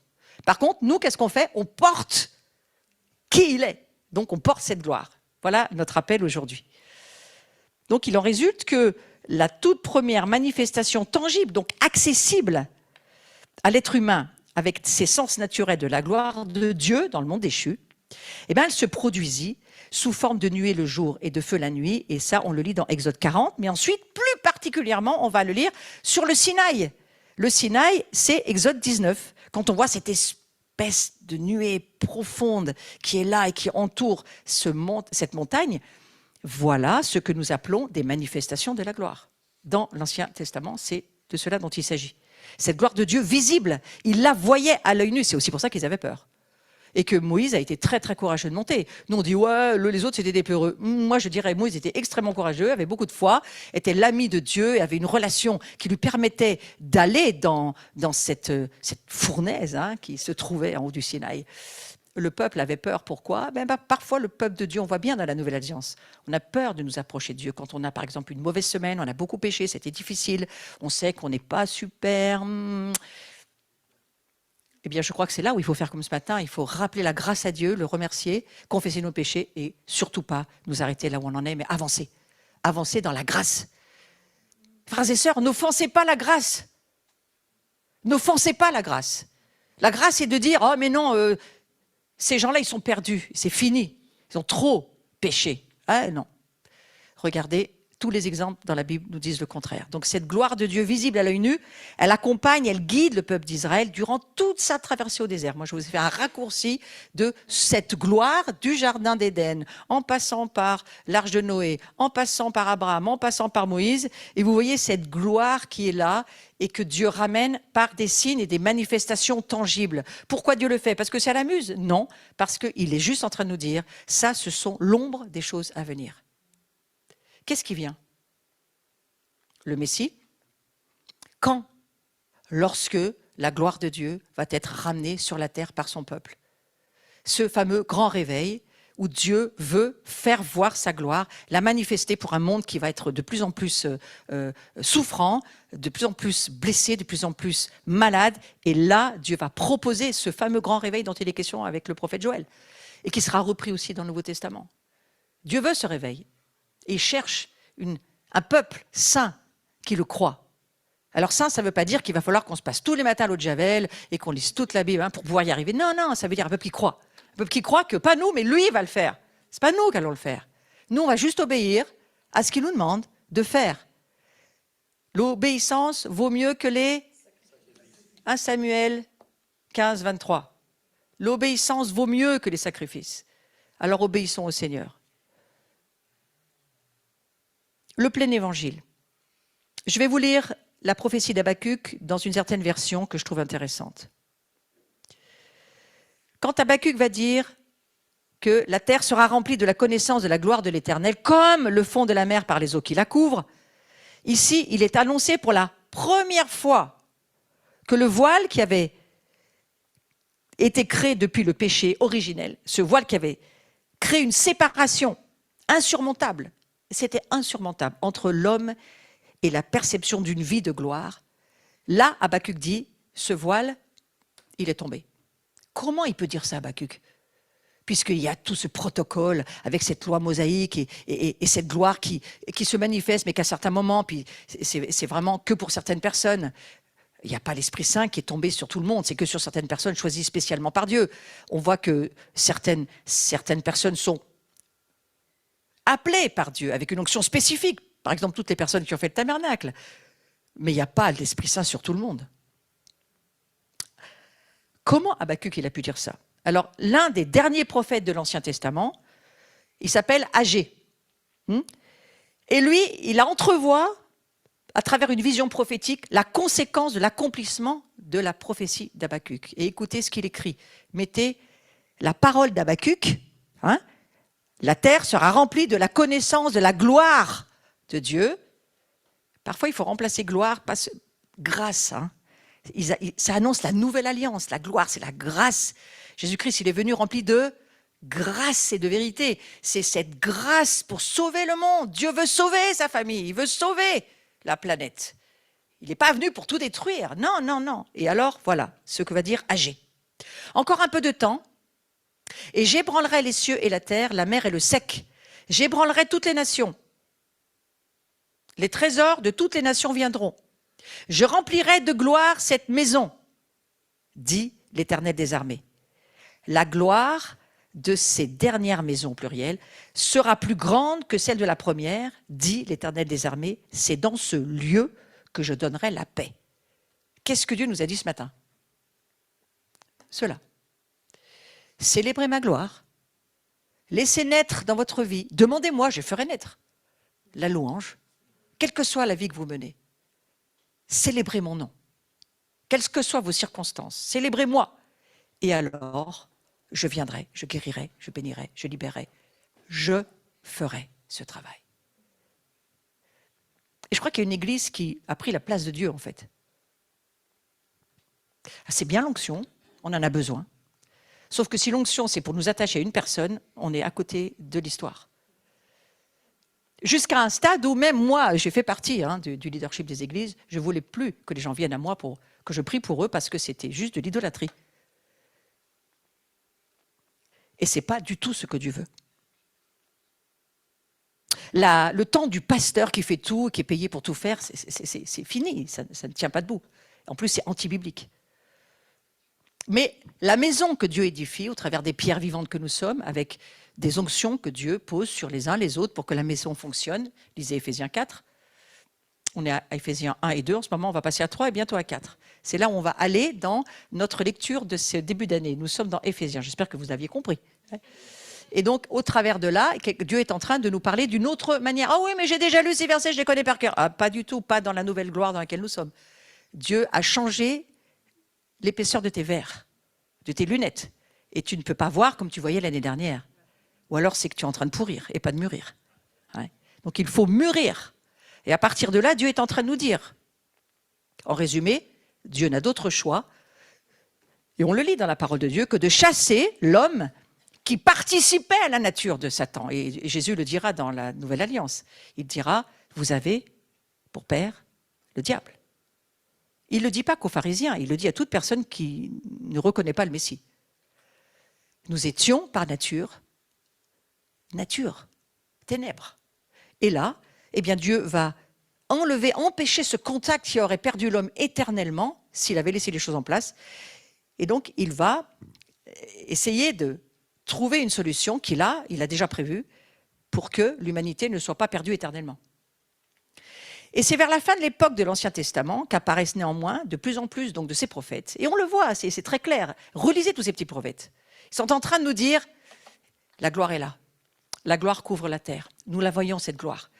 Par contre, nous, qu'est-ce qu'on fait? On porte qui il est. Donc on porte cette gloire. Voilà notre appel aujourd'hui. Donc il en résulte que la toute première manifestation tangible, donc accessible à l'être humain, avec ses sens naturels de la gloire de Dieu dans le monde déchu, eh bien, elle se produisit sous forme de nuée le jour et de feu la nuit, et ça, on le lit dans Exode 40, mais ensuite, plus particulièrement, on va le lire sur le Sinaï. Le Sinaï, c'est Exode 19, quand on voit cette espèce de nuée profonde qui est là et qui entoure cette montagne, voilà ce que nous appelons des manifestations de la gloire. Dans l'Ancien Testament, c'est de cela dont il s'agit. Cette gloire de Dieu visible, ils la voyaient à l'œil nu. C'est aussi pour ça qu'ils avaient peur. Et que Moïse a été très très courageux de monter. Nous on dit ouais, les autres c'était des peureux. Moi je dirais Moïse était extrêmement courageux, avait beaucoup de foi, était l'ami de Dieu et avait une relation qui lui permettait d'aller dans cette fournaise hein, qui se trouvait en haut du Sinaï. Le peuple avait peur. Pourquoi? Parfois, le peuple de Dieu, on voit bien dans la Nouvelle Alliance, on a peur de nous approcher de Dieu. Quand on a, par exemple, une mauvaise semaine, on a beaucoup péché, c'était difficile, on sait qu'on n'est pas super. Eh bien, je crois que c'est là où il faut faire comme ce matin. Il faut rappeler la grâce à Dieu, le remercier, confesser nos péchés et surtout pas nous arrêter là où on en est, mais avancer. Avancer dans la grâce. Frères et sœurs, n'offensez pas la grâce. N'offensez pas la grâce. La grâce, c'est de dire, oh mais non, ces gens-là, ils sont perdus, c'est fini. Ils ont trop péché. Ah non. Regardez, tous les exemples dans la Bible nous disent le contraire. Donc cette gloire de Dieu visible à l'œil nu, elle accompagne, elle guide le peuple d'Israël durant toute sa traversée au désert. Moi, je vous ai fait un raccourci de cette gloire du jardin d'Éden, en passant par l'arche de Noé, en passant par Abraham, en passant par Moïse. Et vous voyez cette gloire qui est là et que Dieu ramène par des signes et des manifestations tangibles. Pourquoi Dieu le fait? Parce que ça l'amuse? Non, parce qu'il est juste en train de nous dire, ça, ce sont l'ombre des choses à venir. Qu'est-ce qui vient? Le Messie. Quand? Lorsque la gloire de Dieu va être ramenée sur la terre par son peuple. Ce fameux grand réveil où Dieu veut faire voir sa gloire, la manifester pour un monde qui va être de plus en plus souffrant, de plus en plus blessé, de plus en plus malade. Et là, Dieu va proposer ce fameux grand réveil dont il est question avec le prophète Joël et qui sera repris aussi dans le Nouveau Testament. Dieu veut ce réveil. Et il cherche un peuple saint qui le croit. Alors saint, ça ne veut pas dire qu'il va falloir qu'on se passe tous les matins à l'eau de Javel et qu'on lise toute la Bible hein, pour pouvoir y arriver. Non, non, ça veut dire un peuple qui croit. Un peuple qui croit que pas nous, mais lui va le faire. Ce n'est pas nous qui allons le faire. Nous, on va juste obéir à ce qu'il nous demande de faire. L'obéissance vaut mieux que les 1 Samuel 15, 23. L'obéissance vaut mieux que les sacrifices. Alors obéissons au Seigneur. Le plein évangile. Je vais vous lire la prophétie d'Habakkuk dans une certaine version que je trouve intéressante. Quand Habakkuk va dire que la terre sera remplie de la connaissance de la gloire de l'Éternel, comme le fond de la mer par les eaux qui la couvrent, ici, il est annoncé pour la première fois que le voile qui avait été créé depuis le péché originel, ce voile qui avait créé une séparation insurmontable, c'était insurmontable entre l'homme et la perception d'une vie de gloire. Là, Habakkuk dit, ce voile, il est tombé. Comment il peut dire ça, Habakkuk? Puisqu'il y a tout ce protocole avec cette loi mosaïque et cette gloire qui se manifeste, mais qu'à certains moments, puis c'est vraiment que pour certaines personnes. Il n'y a pas l'Esprit Saint qui est tombé sur tout le monde, c'est que sur certaines personnes choisies spécialement par Dieu. On voit que certaines personnes sont appelées par Dieu avec une onction spécifique. Par exemple, toutes les personnes qui ont fait le tabernacle. Mais il n'y a pas l'Esprit Saint sur tout le monde. Comment Habakkuk il a pu dire ça? Alors, l'un des derniers prophètes de l'Ancien Testament, Il s'appelle Agé. Et lui, il entrevoit, à travers une vision prophétique, la conséquence de l'accomplissement de la prophétie d'Habakkuk. Et écoutez ce qu'il écrit. Mettez la parole d'Habakkuk, la terre sera remplie de la connaissance de la gloire de Dieu. Parfois, il faut remplacer gloire par grâce. Ça annonce la nouvelle alliance. La gloire, c'est la grâce. Jésus-Christ, il est venu rempli de grâce et de vérité. C'est cette grâce pour sauver le monde. Dieu veut sauver sa famille. Il veut sauver la planète. Il n'est pas venu pour tout détruire. Non, non, non. Et alors, voilà ce que va dire Agé. Encore un peu de temps. Et j'ébranlerai les cieux et la terre, la mer et le sec. J'ébranlerai toutes les nations. Les trésors de toutes les nations viendront. Je remplirai de gloire cette maison, dit l'Éternel des armées. La gloire de ces dernières maisons, au pluriel, sera plus grande que celle de la première, dit l'Éternel des armées. C'est dans ce lieu que je donnerai la paix. Qu'est-ce que Dieu nous a dit ce matin? Cela. Célébrez ma gloire. Laissez naître dans votre vie. Demandez-moi, je ferai naître la louange, quelle que soit la vie que vous menez. Célébrez mon nom. Quelles que soient vos circonstances, célébrez-moi. Et alors, je viendrai, je guérirai, je bénirai, je libérerai. Je ferai ce travail. Et je crois qu'il y a une église qui a pris la place de Dieu, en fait. C'est bien l'onction, on en a besoin. Sauf que si l'onction, c'est pour nous attacher à une personne, on est à côté de l'histoire. Jusqu'à un stade où même moi, j'ai fait partie du leadership des églises, je ne voulais plus que les gens viennent à moi pour que je prie pour eux parce que c'était juste de l'idolâtrie. Et ce n'est pas du tout ce que Dieu veut. Le temps du pasteur qui fait tout, qui est payé pour tout faire, c'est fini, ça ne tient pas debout. En plus, c'est anti-biblique. Mais la maison que Dieu édifie, au travers des pierres vivantes que nous sommes, avec des onctions que Dieu pose sur les uns les autres pour que la maison fonctionne, lisez Éphésiens 4, on est à Éphésiens 1 et 2, en ce moment on va passer à 3 et bientôt à 4. C'est là où on va aller dans notre lecture de ce début d'année. Nous sommes dans Éphésiens, j'espère que vous aviez compris. Et donc, au travers de là, Dieu est en train de nous parler d'une autre manière. Ah oui, mais j'ai déjà lu ces versets, je les connais par cœur. Ah, pas du tout, pas dans la nouvelle gloire dans laquelle nous sommes. Dieu a changé l'épaisseur de tes verres, de tes lunettes. Et tu ne peux pas voir comme tu voyais l'année dernière. Ou alors c'est que tu es en train de pourrir et pas de mûrir. Donc il faut mûrir. Et à partir de là, Dieu est en train de nous dire. En résumé, Dieu n'a d'autre choix, et on le lit dans la parole de Dieu, que de chasser l'homme qui participait à la nature de Satan. Et Jésus le dira dans la Nouvelle Alliance. Il dira, vous avez pour père le diable. Il ne le dit pas qu'aux pharisiens, il le dit à toute personne qui ne reconnaît pas le Messie. Nous étions par nature, ténèbres. Et là, eh bien Dieu va empêcher ce contact qui aurait perdu l'homme éternellement s'il avait laissé les choses en place. Et donc, il va essayer de trouver une solution il a déjà prévue pour que l'humanité ne soit pas perdue éternellement. Et c'est vers la fin de l'époque de l'Ancien Testament qu'apparaissent néanmoins de plus en plus donc, de ces prophètes. Et on le voit, c'est très clair. Relisez tous ces petits prophètes. Ils sont en train de nous dire, la gloire est là. La gloire couvre la terre. Nous la voyons, cette gloire.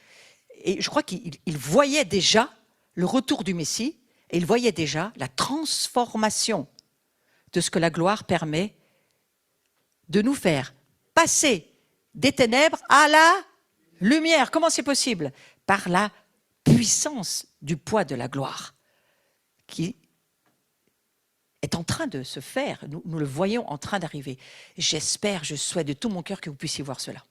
Et je crois qu'ils voyaient déjà le retour du Messie et ils voyaient déjà la transformation de ce que la gloire permet de nous faire passer des ténèbres à la lumière. Comment c'est possible? Par la puissance du poids de la gloire qui est en train de se faire. Nous le voyons en train d'arriver. J'espère, je souhaite de tout mon cœur que vous puissiez voir cela.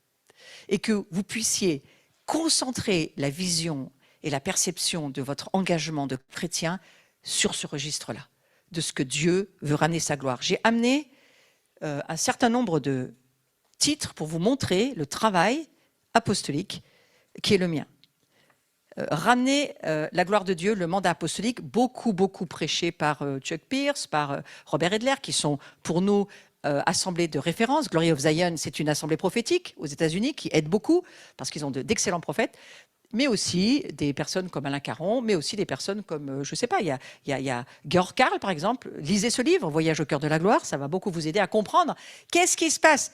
Et que vous puissiez concentrer la vision et la perception de votre engagement de chrétien sur ce registre-là, de ce que Dieu veut ramener sa gloire. J'ai amené un certain nombre de titres pour vous montrer le travail apostolique qui est le mien. Ramener la gloire de Dieu, le mandat apostolique, beaucoup prêché par Chuck Pierce, par Robert Edler, qui sont pour nous assemblée de référence. Glory of Zion, c'est une assemblée prophétique aux États-Unis qui aide beaucoup parce qu'ils ont d'excellents prophètes. mais aussi des personnes comme Alain Caron, mais aussi des personnes comme, je ne sais pas, il y a Georg Karl, par exemple. Lisez ce livre, Voyage au cœur de la gloire, ça va beaucoup vous aider à comprendre qu'est-ce qui se passe.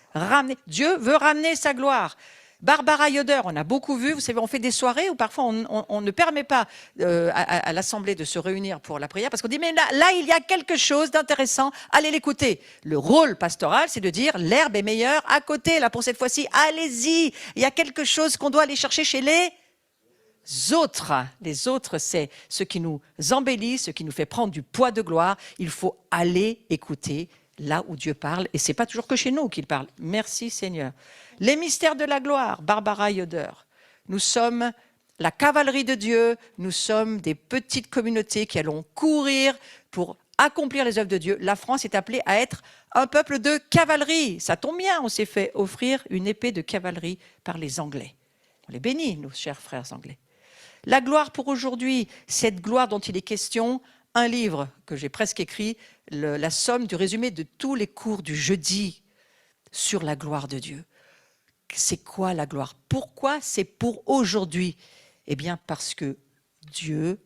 Dieu veut ramener sa gloire. Barbara Yoder, on a beaucoup vu, vous savez, on fait des soirées où parfois on ne permet pas à l'Assemblée de se réunir pour la prière parce qu'on dit, mais là, il y a quelque chose d'intéressant, allez l'écouter. Le rôle pastoral, c'est de dire, l'herbe est meilleure à côté, là, pour cette fois-ci, allez-y, il y a quelque chose qu'on doit aller chercher chez les autres. Les autres, c'est ce qui nous embellit, ce qui nous fait prendre du poids de gloire. Il faut aller écouter là où Dieu parle, et c'est pas toujours que chez nous qu'il parle. Merci Seigneur. Les mystères de la gloire, Barbara Yoder. Nous sommes la cavalerie de Dieu, nous sommes des petites communautés qui allons courir pour accomplir les œuvres de Dieu. La France est appelée à être un peuple de cavalerie. Ça tombe bien, on s'est fait offrir une épée de cavalerie par les Anglais. On les bénit, nos chers frères anglais. La gloire pour aujourd'hui, cette gloire dont il est question, un livre que j'ai presque écrit, la somme du résumé de tous les cours du jeudi sur la gloire de Dieu. C'est quoi la gloire? Pourquoi c'est pour aujourd'hui? Eh bien parce que Dieu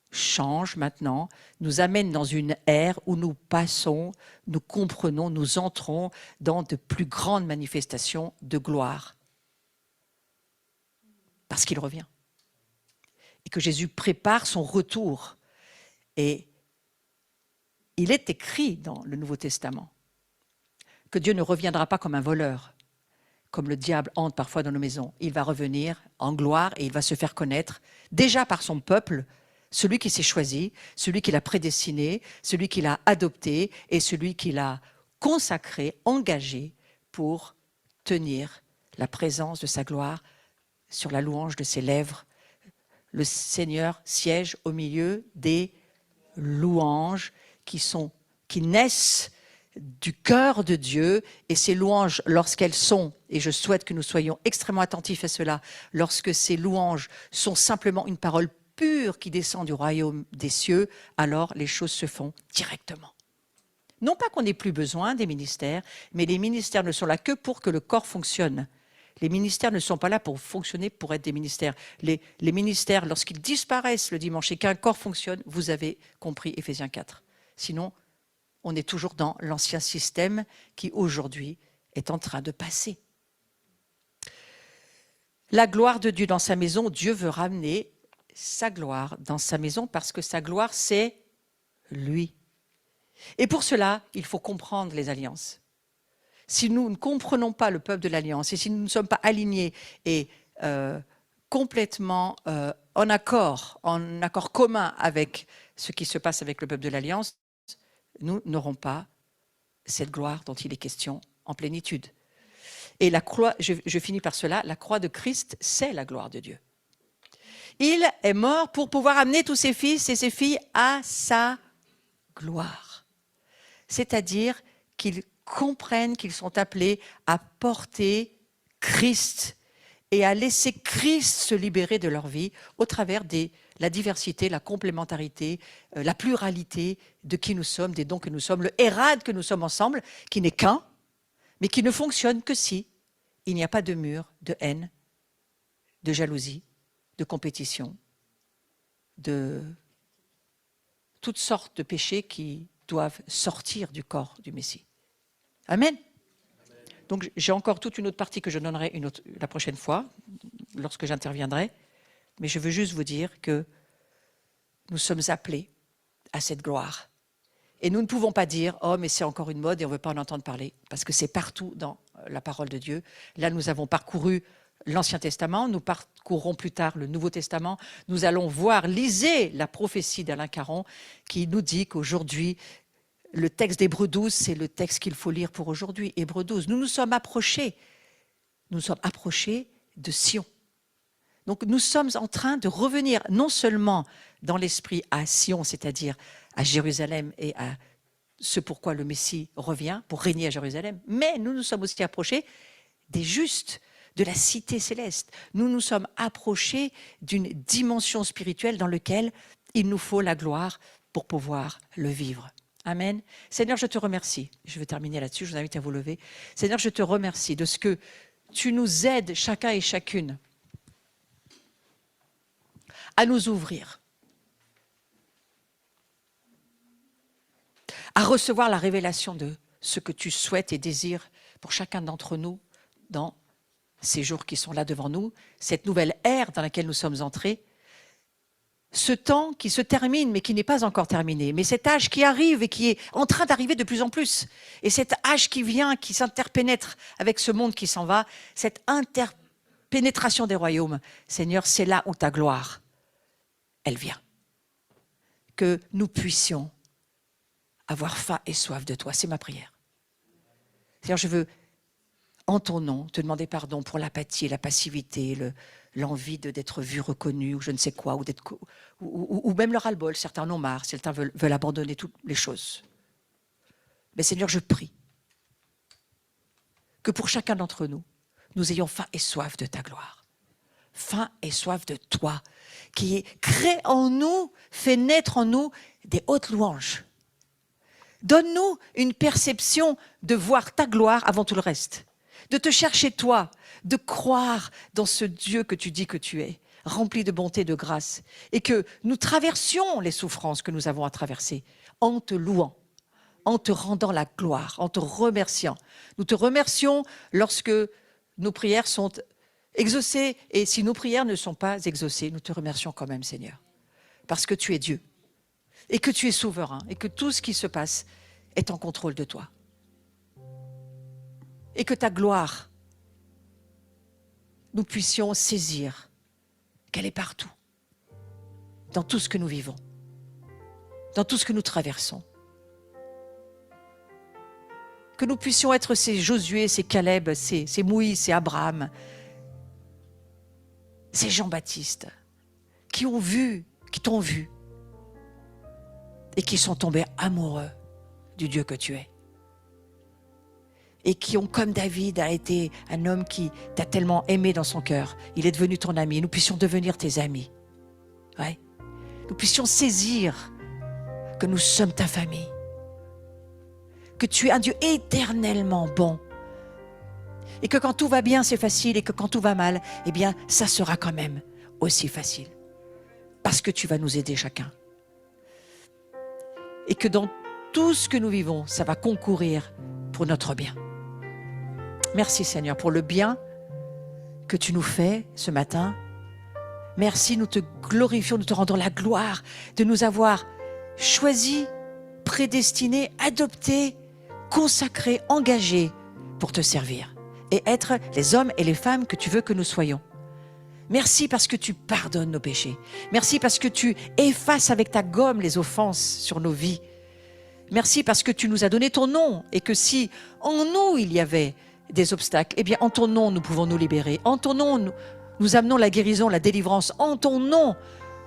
change maintenant, nous amène dans une ère où nous passons, nous comprenons, nous entrons dans de plus grandes manifestations de gloire. Parce qu'il revient. Et que Jésus prépare son retour. Et il est écrit dans le Nouveau Testament que Dieu ne reviendra pas comme un voleur, comme le diable hante parfois dans nos maisons. Il va revenir en gloire et il va se faire connaître déjà par son peuple, celui qui s'est choisi, celui qu'il a prédestiné, celui qu'il a adopté et celui qu'il a consacré, engagé pour tenir la présence de sa gloire sur la louange de ses lèvres. Le Seigneur siège au milieu des louanges qui naissent du cœur de Dieu, et ces louanges, lorsqu'elles sont, et je souhaite que nous soyons extrêmement attentifs à cela, lorsque ces louanges sont simplement une parole pure qui descend du royaume des cieux, alors les choses se font directement. Non pas qu'on n'ait plus besoin des ministères, mais les ministères ne sont là que pour que le corps fonctionne. Les ministères ne sont pas là pour fonctionner, pour être des ministères. Les ministères, lorsqu'ils disparaissent le dimanche et qu'un corps fonctionne, vous avez compris Éphésiens 4. Sinon, on est toujours dans l'ancien système qui, aujourd'hui, est en train de passer. La gloire de Dieu dans sa maison, Dieu veut ramener sa gloire dans sa maison parce que sa gloire, c'est lui. Et pour cela, il faut comprendre les alliances. Si nous ne comprenons pas le peuple de l'Alliance et si nous ne sommes pas alignés et complètement en accord commun avec ce qui se passe avec le peuple de l'Alliance, nous n'aurons pas cette gloire dont il est question en plénitude. Et la croix, je finis par cela, la croix de Christ, c'est la gloire de Dieu. Il est mort pour pouvoir amener tous ses fils et ses filles à sa gloire. C'est-à-dire qu'ils comprennent qu'ils sont appelés à porter Christ et à laisser Christ se libérer de leur vie au travers de la diversité, la complémentarité, la pluralité de qui nous sommes, des dons que nous sommes, le hérad que nous sommes ensemble, qui n'est qu'un, mais qui ne fonctionne que si il n'y a pas de mur de haine, de jalousie, de compétition, de toutes sortes de péchés qui doivent sortir du corps du Messie. Amen. Donc j'ai encore toute une autre partie que je donnerai la prochaine fois, lorsque j'interviendrai. Mais je veux juste vous dire que nous sommes appelés à cette gloire. Et nous ne pouvons pas dire « Oh, mais c'est encore une mode et on ne veut pas en entendre parler », parce que c'est partout dans la parole de Dieu. Là, nous avons parcouru l'Ancien Testament, nous parcourrons plus tard le Nouveau Testament. Nous allons voir, lisez la prophétie d'Alain Caron qui nous dit qu'aujourd'hui, le texte d'Hébreux 12, c'est le texte qu'il faut lire pour aujourd'hui. Hébreux 12, nous nous sommes approchés de Sion. Donc nous sommes en train de revenir non seulement dans l'esprit à Sion, c'est-à-dire à Jérusalem et à ce pourquoi le Messie revient, pour régner à Jérusalem, mais nous nous sommes aussi approchés des justes, de la cité céleste. Nous nous sommes approchés d'une dimension spirituelle dans laquelle il nous faut la gloire pour pouvoir le vivre. Amen. Seigneur, je te remercie. Je vais terminer là-dessus, je vous invite à vous lever. Seigneur, je te remercie de ce que tu nous aides chacun et chacune à nous ouvrir, à recevoir la révélation de ce que tu souhaites et désires pour chacun d'entre nous dans ces jours qui sont là devant nous, cette nouvelle ère dans laquelle nous sommes entrés, ce temps qui se termine mais qui n'est pas encore terminé, mais cet âge qui arrive et qui est en train d'arriver de plus en plus, et cet âge qui vient, qui s'interpénètre avec ce monde qui s'en va, cette interpénétration des royaumes, Seigneur, c'est là où ta gloire, elle vient. Que nous puissions avoir faim et soif de toi, c'est ma prière. Seigneur, je veux, en ton nom, te demander pardon pour l'apathie, la passivité, l'envie d'être vu, reconnu, ou je ne sais quoi, ou même le ras-le-bol. Certains en ont marre, certains veulent abandonner toutes les choses. Mais Seigneur, je prie que pour chacun d'entre nous, nous ayons faim et soif de ta gloire. Faim et soif de toi, qui crée en nous, fait naître en nous des hautes louanges. Donne-nous une perception de voir ta gloire avant tout le reste, de te chercher toi, de croire dans ce Dieu que tu dis que tu es, rempli de bonté et de grâce, et que nous traversions les souffrances que nous avons à traverser en te louant, en te rendant la gloire, en te remerciant. Nous te remercions lorsque nos prières sont exaucées, et si nos prières ne sont pas exaucées, nous te remercions quand même, Seigneur, parce que tu es Dieu, et que tu es souverain, et que tout ce qui se passe est en contrôle de toi. Et que ta gloire, nous puissions saisir qu'elle est partout, dans tout ce que nous vivons, dans tout ce que nous traversons. Que nous puissions être ces Josué, ces Caleb, ces Moïse, ces Abraham, ces Jean-Baptiste, qui ont vu, qui t'ont vu, et qui sont tombés amoureux du Dieu que tu es. Et qui ont, comme David, a été un homme qui t'a tellement aimé dans son cœur. Il est devenu ton ami. Nous puissions devenir tes amis. Ouais. Nous puissions saisir que nous sommes ta famille. Que tu es un Dieu éternellement bon. Et que quand tout va bien, c'est facile. Et que quand tout va mal, eh bien, ça sera quand même aussi facile. Parce que tu vas nous aider chacun. Et que dans tout ce que nous vivons, ça va concourir pour notre bien. Merci Seigneur pour le bien que tu nous fais ce matin. Merci, nous te glorifions, nous te rendons la gloire de nous avoir choisis, prédestinés, adoptés, consacrés, engagés pour te servir et être les hommes et les femmes que tu veux que nous soyons. Merci parce que tu pardonnes nos péchés. Merci parce que tu effaces avec ta gomme les offenses sur nos vies. Merci parce que tu nous as donné ton nom et que si en nous il y avait des obstacles, eh bien en ton nom nous pouvons nous libérer. En ton nom nous amenons la guérison, la délivrance. En ton nom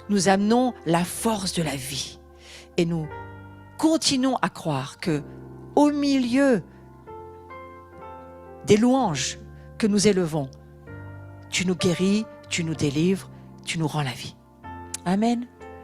nous amenons la force de la vie. Et nous continuons à croire que au milieu des louanges que nous élevons, tu nous guéris, tu nous délivres, tu nous rends la vie. Amen.